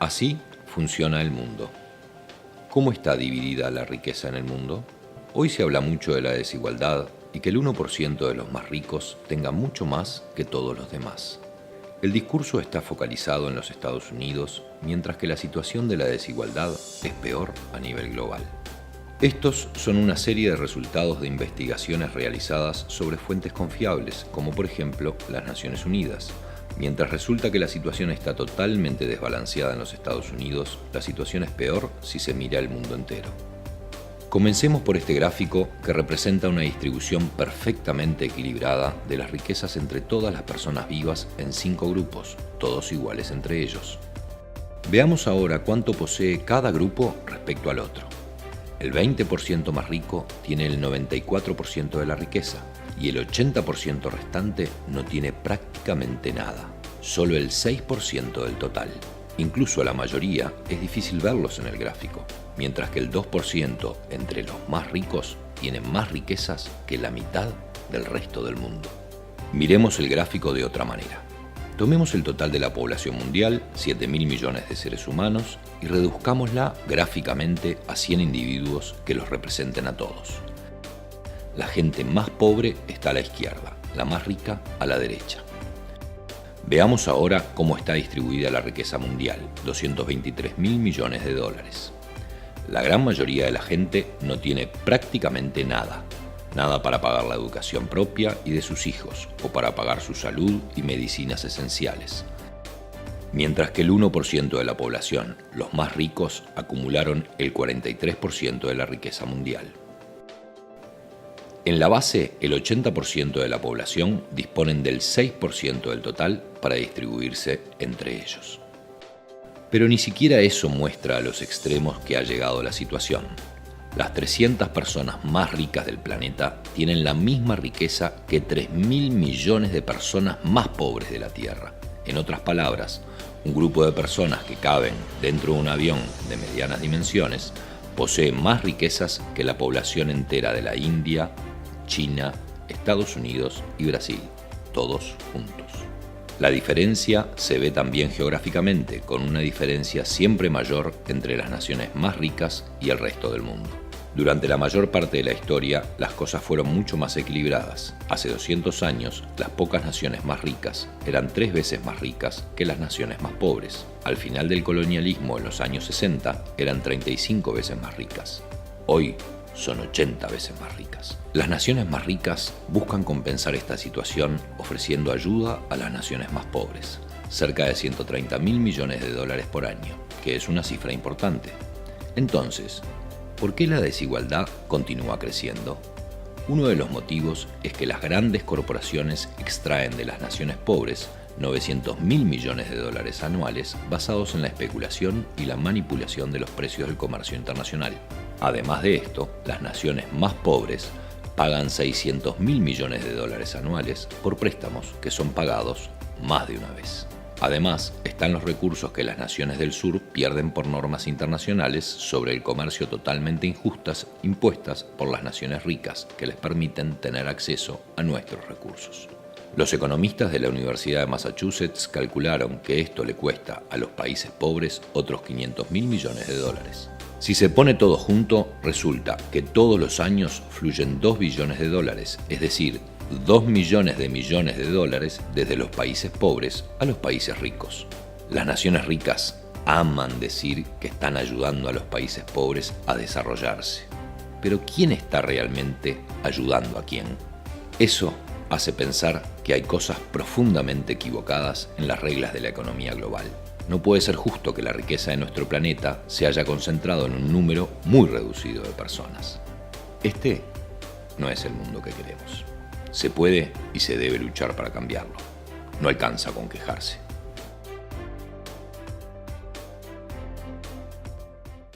Así funciona el mundo. ¿Cómo está dividida la riqueza en el mundo? Hoy se habla mucho de la desigualdad y que el 1% de los más ricos tenga mucho más que todos los demás. El discurso está focalizado en los Estados Unidos, mientras que la situación de la desigualdad es peor a nivel global. Estos son una serie de resultados de investigaciones realizadas sobre fuentes confiables, como por ejemplo las Naciones Unidas. Mientras resulta que la situación está totalmente desbalanceada en los Estados Unidos, la situación es peor si se mira el mundo entero. Comencemos por este gráfico que representa una distribución perfectamente equilibrada de las riquezas entre todas las personas vivas en 5 grupos, todos iguales entre ellos. Veamos ahora cuánto posee cada grupo respecto al otro. El 20% más rico tiene el 94% de la riqueza y el 80% restante no tiene prácticamente nada, solo el 6% del total. Incluso a la mayoría es difícil verlos en el gráfico, mientras que el 2% entre los más ricos tiene más riquezas que la mitad del resto del mundo. Miremos el gráfico de otra manera. Tomemos el total de la población mundial, 7.000 millones de seres humanos, y reduzcámosla gráficamente a 100 individuos que los representen a todos. La gente más pobre está a la izquierda, la más rica a la derecha. Veamos ahora cómo está distribuida la riqueza mundial, 223.000 millones de dólares. La gran mayoría de la gente no tiene prácticamente nada. Nada para pagar la educación propia y de sus hijos, o para pagar su salud y medicinas esenciales. Mientras que el 1% de la población, los más ricos, acumularon el 43% de la riqueza mundial. En la base, el 80% de la población disponen del 6% del total para distribuirse entre ellos. Pero ni siquiera eso muestra a los extremos que ha llegado la situación. Las 300 personas más ricas del planeta tienen la misma riqueza que 3.000 millones de personas más pobres de la Tierra. En otras palabras, un grupo de personas que caben dentro de un avión de medianas dimensiones posee más riquezas que la población entera de la India, China, Estados Unidos y Brasil, todos juntos. La diferencia se ve también geográficamente, con una diferencia siempre mayor entre las naciones más ricas y el resto del mundo. Durante la mayor parte de la historia, las cosas fueron mucho más equilibradas. Hace 200 años, las pocas naciones más ricas eran 3 veces más ricas que las naciones más pobres. Al final del colonialismo, en los años 60, eran 35 veces más ricas. Hoy son 80 veces más ricas. Las naciones más ricas buscan compensar esta situación ofreciendo ayuda a las naciones más pobres, cerca de 130.000 millones de dólares por año, que es una cifra importante. Entonces, ¿por qué la desigualdad continúa creciendo? Uno de los motivos es que las grandes corporaciones extraen de las naciones pobres 900.000 millones de dólares anuales basados en la especulación y la manipulación de los precios del comercio internacional. Además de esto, las naciones más pobres pagan 600.000 millones de dólares anuales por préstamos que son pagados más de una vez. Además, están los recursos que las naciones del sur pierden por normas internacionales sobre el comercio totalmente injustas impuestas por las naciones ricas que les permiten tener acceso a nuestros recursos. Los economistas de la Universidad de Massachusetts calcularon que esto le cuesta a los países pobres otros 500.000 millones de dólares. Si se pone todo junto, resulta que todos los años fluyen 2 billones de dólares, es decir, 2 millones de dólares desde los países pobres a los países ricos. Las naciones ricas aman decir que están ayudando a los países pobres a desarrollarse. Pero ¿quién está realmente ayudando a quién? Eso hace pensar que hay cosas profundamente equivocadas en las reglas de la economía global. No puede ser justo que la riqueza de nuestro planeta se haya concentrado en un número muy reducido de personas. Este no es el mundo que queremos. Se puede y se debe luchar para cambiarlo. No alcanza con quejarse.